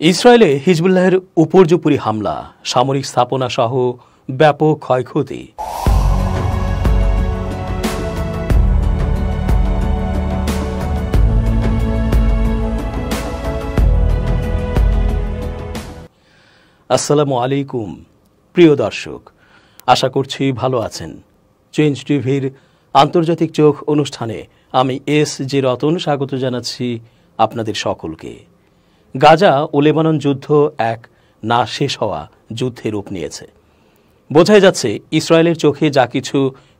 ইসরায়েলে হিজবুল্লাহের উপর্যুপরি হামলা, সামরিক স্থাপনা সহ ব্যাপক ক্ষয়ক্ষতি। আসসালামু আলাইকুম প্রিয় দর্শক, আশা করছি ভালো আছেন। চেঞ্জ টিভির আন্তর্জাতিক চোখ অনুষ্ঠানে আমি এস.জি. রতন স্বাগত জানাচ্ছি আপনাদের সকলকে। গাজা ও লেবানন যুদ্ধ এক না শেষ হওয়া যুদ্ধে রূপ নিয়েছে। বোঝাই যাচ্ছে ইসরায়েলের চোখে যা কিছু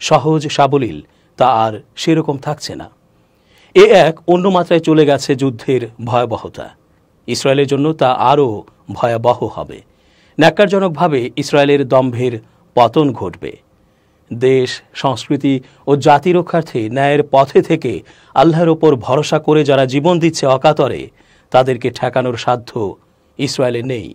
সহজ সাবলীল তা আর সেরকম থাকছে না। এক অন্য মাত্রায় চলে গেছে যুদ্ধের ভয়াবহতা। ইসরায়েলের জন্য তা আরও ভয়াবহ হবে। ন্যাক্কারজনকভাবে ইসরায়েলের দম্ভের পতন ঘটবে। দেশ, সংস্কৃতি ও জাতি রক্ষার্থে ন্যায়ের পথে থেকে আল্লাহর ওপর ভরসা করে যারা জীবন দিচ্ছে অকাতরে, তাদেরকে ঠেকানোর সাধ্য ইসরায়েলের নেই।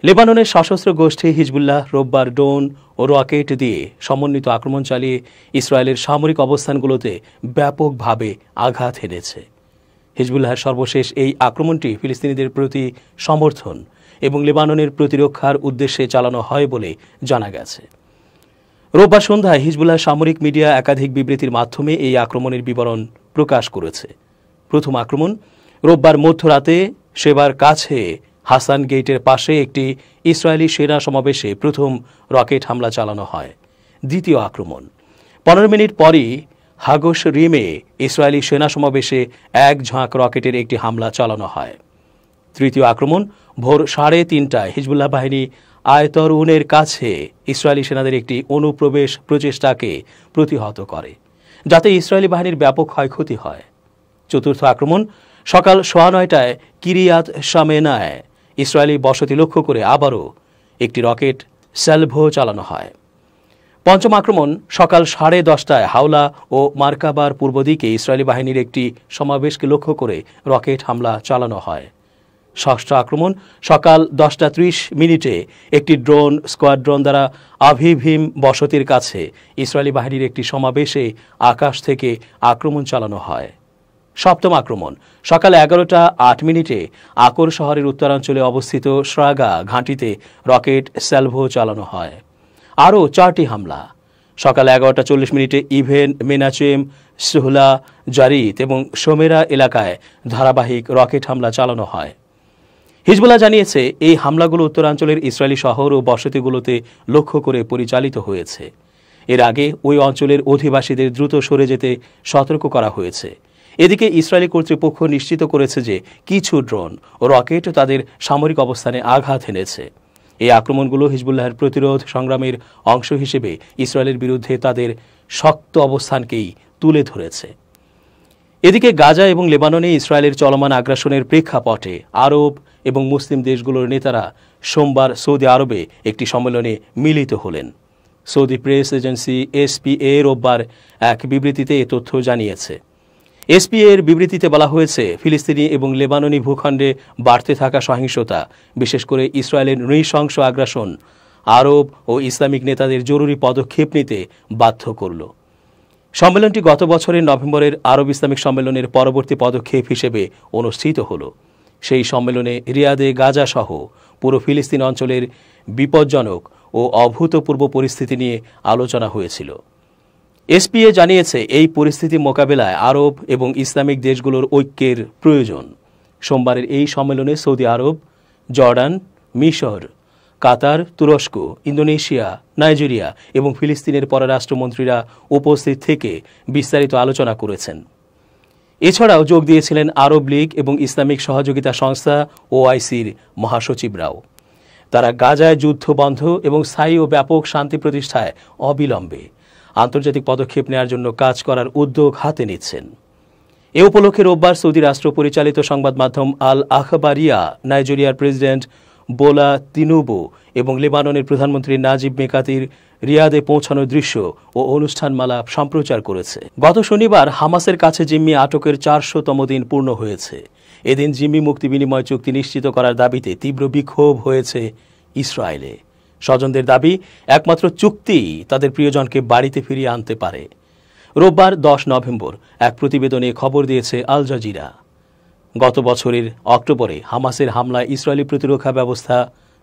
লেবাননের সশস্ত্র গোষ্ঠী হিজবুল্লাহ রোববার ড্রোন ও রকেট দিয়ে সমন্বিত আক্রমণ চালিয়ে ইসরায়েলের সামরিক অবস্থানগুলোতে ব্যাপকভাবে আঘাত হেনেছে। হিজবুল্লাহের সর্বশেষ এই আক্রমণটি ফিলিস্তিনিদের প্রতি সমর্থন এবং লেবাননের প্রতিরক্ষার উদ্দেশ্যে চালানো হয় বলে জানা গেছে। রোববার সন্ধ্যায় হিজবুল্লাহ সামরিক মিডিয়া একাধিক বিবৃতির মাধ্যমে এই আক্রমণের বিবরণ প্রকাশ করেছে। প্রথম আক্রমণ রোববার মধ্যরাতে শেবার কাছে হাসান গেটের পাশে একটি ইসরায়েলি সেনা সমাবেশে প্রথম রকেট হামলা চালানো হয়। দ্বিতীয় আক্রমণ 15 মিনিট পরই হাগোস রিমে ইসরায়েলি সেনা সমাবেশে এক ঝাঁক রকেটের একটি হামলা চালানো হয়। তৃতীয় আক্রমণ ভোর 3:30টায় হিজবুল্লাহ বাহিনী আয়তরউনের কাছে ইসরায়েলি সেনাদের একটি অনুপ্রবেশ প্রচেষ্টাকে প্রতিহত করে, যাতে ইসরায়েলি বাহিনীর ব্যাপক ক্ষয়ক্ষতি হয়। চতুর্থ আক্রমণ সকাল 9:15টায় কিরিয়াত শামেনায় ইসরায়েলি বসতি লক্ষ্য করে আবারও একটি রকেট স্যালভো চালানো হয়। পঞ্চম আক্রমণ সকাল 10:30টায় হাওলা ও মার্কাবার পূর্ব দিকে ইসরায়েলি বাহিনীর একটি সমাবেশকে লক্ষ্য করে রকেট হামলা চালানো হয়। ষষ্ঠ আক্রমণ সকাল 10:30 একটি ড্রোন স্কোয়াড্রন দ্বারা আভিভিম বসতির কাছে ইসরায়েলি বাহিনীর একটি সমাবেশে আকাশ থেকে আক্রমণ চালানো হয়। সপ্তম আক্রমণ সকাল 11:08 আকর শহরের উত্তরাঞ্চলে অবস্থিত শ্রাগা ঘাঁটিতে রকেট স্যালভো চালানো হয়। আরও 4টি হামলা সকাল 11:40 ইভেন মেনাচেম, সুহলা, জারিত এবং সোমেরা এলাকায় ধারাবাহিক রকেট হামলা চালানো হয়। হিজবুল্লাহ জানিয়েছে এই হামলাগুলো উত্তরাঞ্চলের ইসরায়েলি শহর ও বসতিগুলোতে লক্ষ্য করে পরিচালিত হয়েছে। এর আগে ওই অঞ্চলের অধিবাসীদের দ্রুত সরে যেতে সতর্ক করা হয়েছে। এদিকে ইসরায়েলি কর্তৃপক্ষ নিশ্চিত করেছে যে কিছু ড্রোন ও রকেট তাদের সামরিক অবস্থানে আঘাত এনেছে। এই আক্রমণগুলো হিজবুল্লাহের প্রতিরোধ সংগ্রামের অংশ হিসেবে ইসরায়েলের বিরুদ্ধে তাদের শক্ত অবস্থানকেই তুলে ধরেছে। এদিকে গাজা এবং লেবাননে ইসরায়েলের চলমান আগ্রাসনের প্রেক্ষাপটে আরব এবং মুসলিম দেশগুলোর নেতারা সোমবার সৌদি আরবে একটি সম্মেলনে মিলিত হলেন। সৌদি প্রেস এজেন্সি এসপিএ রোববার এক বিবৃতিতে এ তথ্য জানিয়েছে। এসপিএ এর বিবৃতিতে বলা হয়েছে, ফিলিস্তিনি এবং লেবাননি ভূখণ্ডে বাড়তে থাকা সহিংসতা, বিশেষ করে ইসরায়েলের নৃশংস আগ্রাসন, আরব ও ইসলামিক নেতাদের জরুরি পদক্ষেপ নিতে বাধ্য করল। সম্মেলনটি গত বছরের নভেম্বরের আরব ইসলামিক সম্মেলনের পরবর্তী পদক্ষেপ হিসেবে অনুষ্ঠিত হল। সেই সম্মেলনে রিয়াদে গাজা সহ পুরো ফিলিস্তিন অঞ্চলের বিপজ্জনক ও অভূতপূর্ব পরিস্থিতি নিয়ে আলোচনা হয়েছিল। এসপিএ জানিয়েছে, এই পরিস্থিতি মোকাবেলায় আরব এবং ইসলামিক দেশগুলোর ঐক্যের প্রয়োজন। সোমবারের এই সম্মেলনে সৌদি আরব, জর্ডান, মিশর, কাতার, তুরস্ক, ইন্দোনেশিয়া, নাইজেরিয়া এবং ফিলিস্তিনের পররাষ্ট্রমন্ত্রীরা উপস্থিত থেকে বিস্তারিত আলোচনা করেছেন। এছাড়াও যোগ দিয়েছিলেন আরব লীগ এবং ইসলামিক সহযোগিতা সংস্থা ওআইসির মহাসচিবরাও। তারা গাজায় যুদ্ধ বন্ধ এবং স্থায়ী ও ব্যাপক শান্তি প্রতিষ্ঠায় অবিলম্বে আন্তর্জাতিক পদক্ষেপ নেওয়ার জন্য কাজ করার উদ্যোগ হাতে নিচ্ছেন। এ উপলক্ষে রোববার সৌদি রাষ্ট্র পরিচালিত সংবাদ মাধ্যম আল আখবারিয়া নাইজেরিয়ার প্রেসিডেন্ট বোলা তিনুবু এবং লেবাননের প্রধানমন্ত্রী নাজিব মেকাতির রিয়াদে পৌঁছানোর দৃশ্য ও অনুষ্ঠানমালা সম্প্রচার করেছে। গত শনিবার হামাসের কাছে জিম্মি আটকের 400তম দিন পূর্ণ হয়েছে। এদিন জিম্মি মুক্তি বিনিময় চুক্তি নিশ্চিত করার দাবিতে তীব্র বিক্ষোভ হয়েছে ইসরায়েলে। স্বজনদের দাবি, একমাত্র চুক্তি তাদের প্রিয়জনকে বাড়িতে ফিরিয়ে আনতে পারে। রোববার 10 নভেম্বর এক প্রতিবেদনে খবর দিয়েছে আল জাজিরা। গত বছরের অক্টোবরে হামাসের হামলায় ইসরায়েলি প্রতিরক্ষা ব্যবস্থা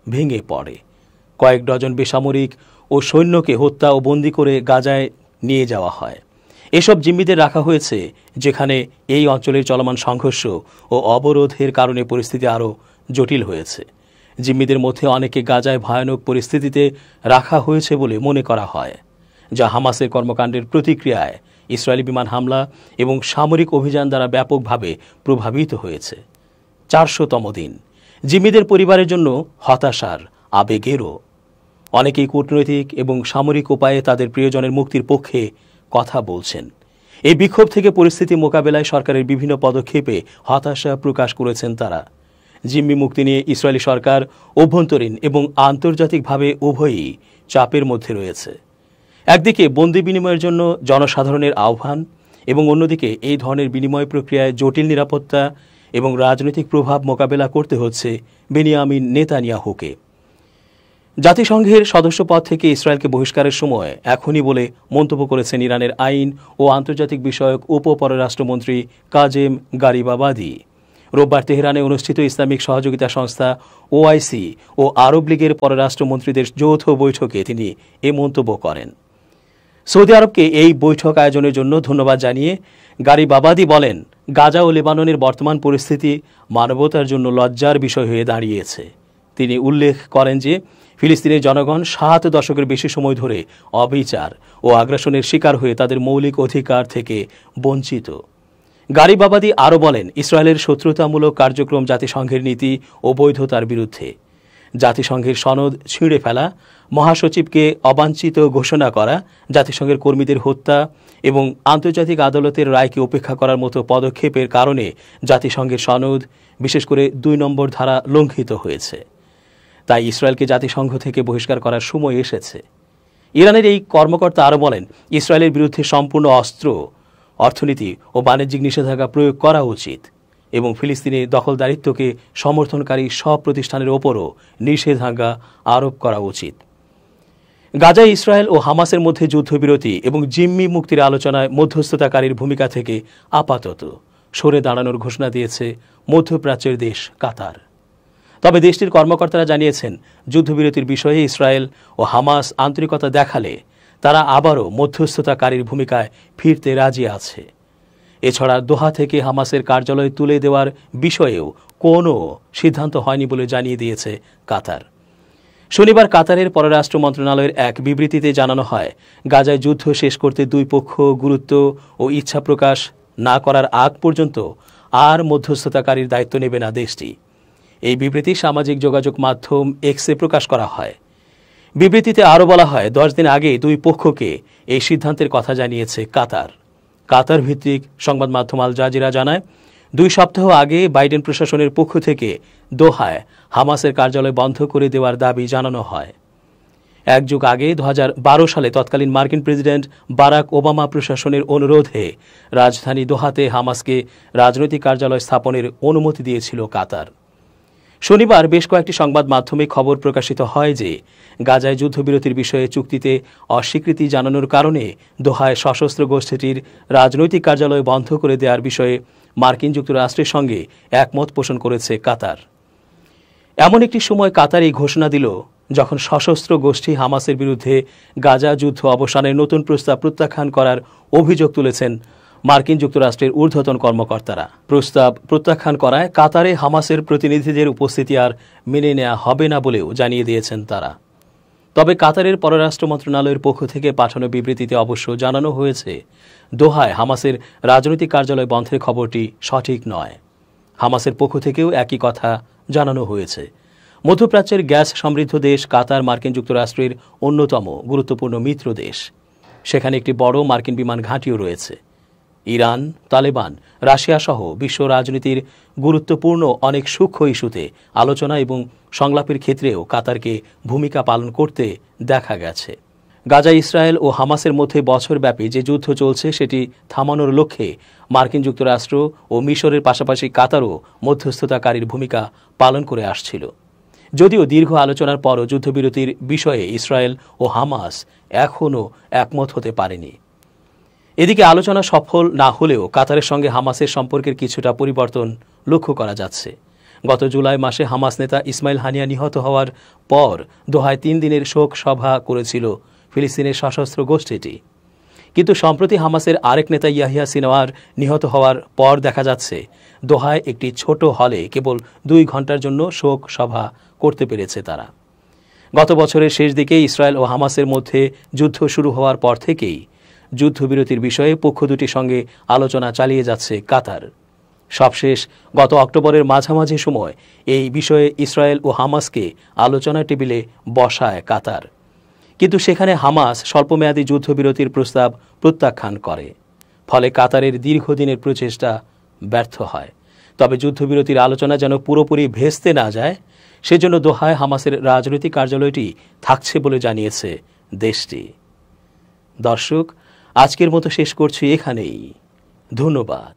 ভেঙে পড়ে। কয়েক ডজন বেসামরিক ও সৈন্যকে হত্যা ও বন্দী করে গাজায় নিয়ে যাওয়া হয়। এসব জিম্মিদের রাখা হয়েছে যেখানে এই অঞ্চলের চলমান সংঘর্ষ ও অবরোধের কারণে পরিস্থিতি আরও জটিল হয়েছে। জিম্মিদের মধ্যে অনেকে গাজায় ভয়ানক পরিস্থিতিতে রাখা হয়েছে বলে মনে করা হয়, যা হামাসের কর্মকাণ্ডের প্রতিক্রিয়ায় ইসরায়েলি বিমান হামলা এবং সামরিক অভিযান দ্বারা ব্যাপকভাবে প্রভাবিত হয়েছে। 400তম দিন জিম্মিদের পরিবারের জন্য হতাশার, আবেগেরও। অনেকেই কূটনৈতিক এবং সামরিক উপায়ে তাদের প্রিয়জনের মুক্তির পক্ষে কথা বলছেন। এই বিক্ষোভ থেকে পরিস্থিতি মোকাবেলায় সরকারের বিভিন্ন পদক্ষেপে হতাশা প্রকাশ করেছেন তারা। জিম্মি মুক্তি নিয়ে ইসরায়েলি সরকার অভ্যন্তরীণ এবং আন্তর্জাতিকভাবে উভয়ই চাপের মধ্যে রয়েছে। একদিকে বন্দি বিনিময়ের জন্য জনসাধারণের আহ্বান এবং অন্যদিকে এই ধরনের বিনিময় প্রক্রিয়ায় জটিল নিরাপত্তা এবং রাজনৈতিক প্রভাব মোকাবেলা করতে হচ্ছে বেনিয়ামিন নেতানিয়াহুকে। জাতিসংঘের সদস্যপদ থেকে ইসরায়েলকে বহিষ্কারের সময় এখনই বলে মন্তব্য করেছেন ইরানের আইন ও আন্তর্জাতিক বিষয়ক উপপররাষ্ট্রমন্ত্রী কাজেম গারিবাবাদি। রোববার তেহরানে অনুষ্ঠিত ইসলামিক সহযোগিতা সংস্থা ওআইসি ও আরব লীগের পররাষ্ট্রমন্ত্রীদের যৌথ বৈঠকে তিনি এ মন্তব্য করেন। সৌদি আরবকে এই বৈঠক আয়োজনের জন্য ধন্যবাদ জানিয়ে গারিবাবাদি বলেন, গাজা ও লেবাননের বর্তমান পরিস্থিতি মানবতার জন্য লজ্জার বিষয় হয়ে দাঁড়িয়েছে। তিনি উল্লেখ করেন যে ফিলিস্তিনের জনগণ 7 দশকের বেশি সময় ধরে অবিচার ও আগ্রাসনের শিকার হয়ে তাদের মৌলিক অধিকার থেকে বঞ্চিত। গারিবাবাদি আরও বলেন, ইসরায়েলের শত্রুতামূলক কার্যক্রম জাতিসংঘের নীতি ও বৈধতার বিরুদ্ধে। জাতিসংঘের সনদ ছিঁড়ে ফেলা, মহাসচিবকে অবাঞ্ছিত ঘোষণা করা, জাতিসংঘের কর্মীদের হত্যা এবং আন্তর্জাতিক আদালতের রায়কে উপেক্ষা করার মতো পদক্ষেপের কারণে জাতিসংঘের সনদ, বিশেষ করে 2 নম্বর ধারা লঙ্ঘিত হয়েছে। তাই ইসরায়েলকে জাতিসংঘ থেকে বহিষ্কার করার সময় এসেছে। ইরানের এই কর্মকর্তা আরও বলেন, ইসরায়েলের বিরুদ্ধে সম্পূর্ণ অস্ত্র, অর্থনীতি ও বাণিজ্যিক নিষেধাজ্ঞা প্রয়োগ করা উচিত এবং ফিলিস্তিনি দখলদারিত্বকে সমর্থনকারী সব প্রতিষ্ঠানের ওপরও নিষেধাজ্ঞা আরোপ করা উচিত। গাজায় ইসরায়েল ও হামাসের মধ্যে যুদ্ধবিরতি এবং জিম্মি মুক্তির আলোচনায় মধ্যস্থতাকারীর ভূমিকা থেকে আপাতত সরে দাঁড়ানোর ঘোষণা দিয়েছে মধ্যপ্রাচ্যের দেশ কাতার। তবে দেশটির কর্মকর্তারা জানিয়েছেন, যুদ্ধবিরতির বিষয়ে ইসরায়েল ও হামাস আন্তরিকতা দেখালে তারা আবারও মধ্যস্থতাকারীর ভূমিকায় ফিরতে রাজি আছে। এছাড়া দোহা থেকে হামাসের কার্যালয় তুলে দেওয়ার বিষয়েও কোনো সিদ্ধান্ত হয়নি বলে জানিয়ে দিয়েছে কাতার। শনিবার কাতারের পররাষ্ট্র মন্ত্রণালয়ের এক বিবৃতিতে জানানো হয়, গাজায় যুদ্ধ শেষ করতে 2 পক্ষ গুরুত্ব ও ইচ্ছা প্রকাশ না করার আগ পর্যন্ত আর মধ্যস্থতাকারীর দায়িত্ব নেবে না দেশটি। এই বিবৃতি সামাজিক যোগাযোগ মাধ্যম এক্সে প্রকাশ করা হয়। বিবৃতিতে আরও বলা হয়, 10 দিন আগে 2 পক্ষকে এই সিদ্ধান্তের কথা জানিয়েছে কাতার। কাতার ভিত্তিক সংবাদ মাধ্যম আল জাজিরা জানায়, 2 সপ্তাহ আগে বাইডেন প্রশাসনের পক্ষ থেকে দোহায় হামাসের কার্যালয় বন্ধ করে দেওয়ার দাবি জানানো হয়। 1 যুগ আগে 2012 সালে তৎকালীন মার্কিন প্রেসিডেন্ট বারাক ওবামা প্রশাসনের অনুরোধে রাজধানী দোহাতে হামাসকে রাজনৈতিক কার্যালয় স্থাপনের অনুমতি দিয়েছিল কাতার। শনিবার বেশ কয়েকটি সংবাদ মাধ্যমে খবর প্রকাশিত হয় যে গাজায় যুদ্ধবিরতির বিষয়ে চুক্তিতে অস্বীকৃতি জানানোর কারণে দোহায় সশস্ত্র গোষ্ঠীটির রাজনৈতিক কার্যালয় বন্ধ করে দেওয়ার বিষয়ে মার্কিন যুক্তরাষ্ট্রের সঙ্গে একমত পোষণ করেছে কাতার। এমন একটি সময় কাতার এই ঘোষণা দিল যখন সশস্ত্র গোষ্ঠী হামাসের বিরুদ্ধে গাজা যুদ্ধ অবসানের নতুন প্রস্তাব প্রত্যাখ্যান করার অভিযোগ তুলেছেন মার্কিন যুক্তরাষ্ট্রের ঊর্ধ্বতন কর্মকর্তারা। প্রস্তাব প্রত্যাখ্যান করায় কাতারে হামাসের প্রতিনিধিদের উপস্থিতি আর মেনে নেওয়া হবে না বলেও জানিয়ে দিয়েছেন তারা। তবে কাতারের পররাষ্ট্র মন্ত্রণালয়ের পক্ষ থেকে পাঠানো বিবৃতিতে অবশ্য জানানো হয়েছে, দোহায় হামাসের রাজনৈতিক কার্যালয় বন্ধের খবরটি সঠিক নয়। হামাসের পক্ষ থেকেও একই কথা জানানো হয়েছে। মধ্যপ্রাচ্যের গ্যাস সমৃদ্ধ দেশ কাতার মার্কিন যুক্তরাষ্ট্রের অন্যতম গুরুত্বপূর্ণ মিত্র দেশ। সেখানে একটি বড় মার্কিন বিমান ঘাঁটিও রয়েছে। ইরান, তালেবান, রাশিয়া সহ বিশ্ব রাজনীতির গুরুত্বপূর্ণ অনেক সূক্ষ্ম ইস্যুতে আলোচনা এবং সংলাপের ক্ষেত্রেও কাতারকে ভূমিকা পালন করতে দেখা গেছে। গাজা, ইসরায়েল ও হামাসের মধ্যে বছরব্যাপী যে যুদ্ধ চলছে সেটি থামানোর লক্ষ্যে মার্কিন যুক্তরাষ্ট্র ও মিশরের পাশাপাশি কাতারও মধ্যস্থতাকারীর ভূমিকা পালন করে আসছিল। যদিও দীর্ঘ আলোচনার পরও যুদ্ধবিরতির বিষয়ে ইসরায়েল ও হামাস এখনও একমত হতে পারেনি। এদিকে আলোচনা সফল না হলেও কাতারের সঙ্গে হামাসের সম্পর্কের কিছুটা পরিবর্তন লক্ষ্য করা যাচ্ছে। গত জুলাই মাসে হামাস নেতা ইসমাইল হানিয়া নিহত হওয়ার পর দোহায় 3 দিনের শোক সভা করেছিল ফিলিস্তিনের সশস্ত্র গোষ্ঠীটি। কিন্তু সম্প্রতি হামাসের আরেক নেতা ইয়াহিয়া সিনওয়ার নিহত হওয়ার পর দেখা যাচ্ছে দোহায় একটি ছোট হলে কেবল 2 ঘন্টার জন্য শোক সভা করতে পেরেছে তারা। গত বছরের শেষ দিকে ইসরায়েল ও হামাসের মধ্যে যুদ্ধ শুরু হওয়ার পর থেকেই যুদ্ধবিরতির বিষয়ে পক্ষ দুটির সঙ্গে আলোচনা চালিয়ে যাচ্ছে কাতার। সবশেষ গত অক্টোবরের মাঝামাঝি সময় এই বিষয়ে ইসরায়েল ও হামাসকে আলোচনা টেবিলে বসায় কাতার। কিন্তু সেখানে হামাস স্বল্পমেয়াদী যুদ্ধবিরতির প্রস্তাব প্রত্যাখ্যান করে। ফলে কাতারের দীর্ঘদিনের প্রচেষ্টা ব্যর্থ হয়। তবে যুদ্ধবিরতির আলোচনা যেন পুরোপুরি ভেস্তে না যায়, সেজন্য দোহায় হামাসের রাজনৈতিক কার্যালয়টি থাকছে বলে জানিয়েছে দেশটি। দর্শক, আজকের মতো শেষ করছি এখানেই। ধন্যবাদ।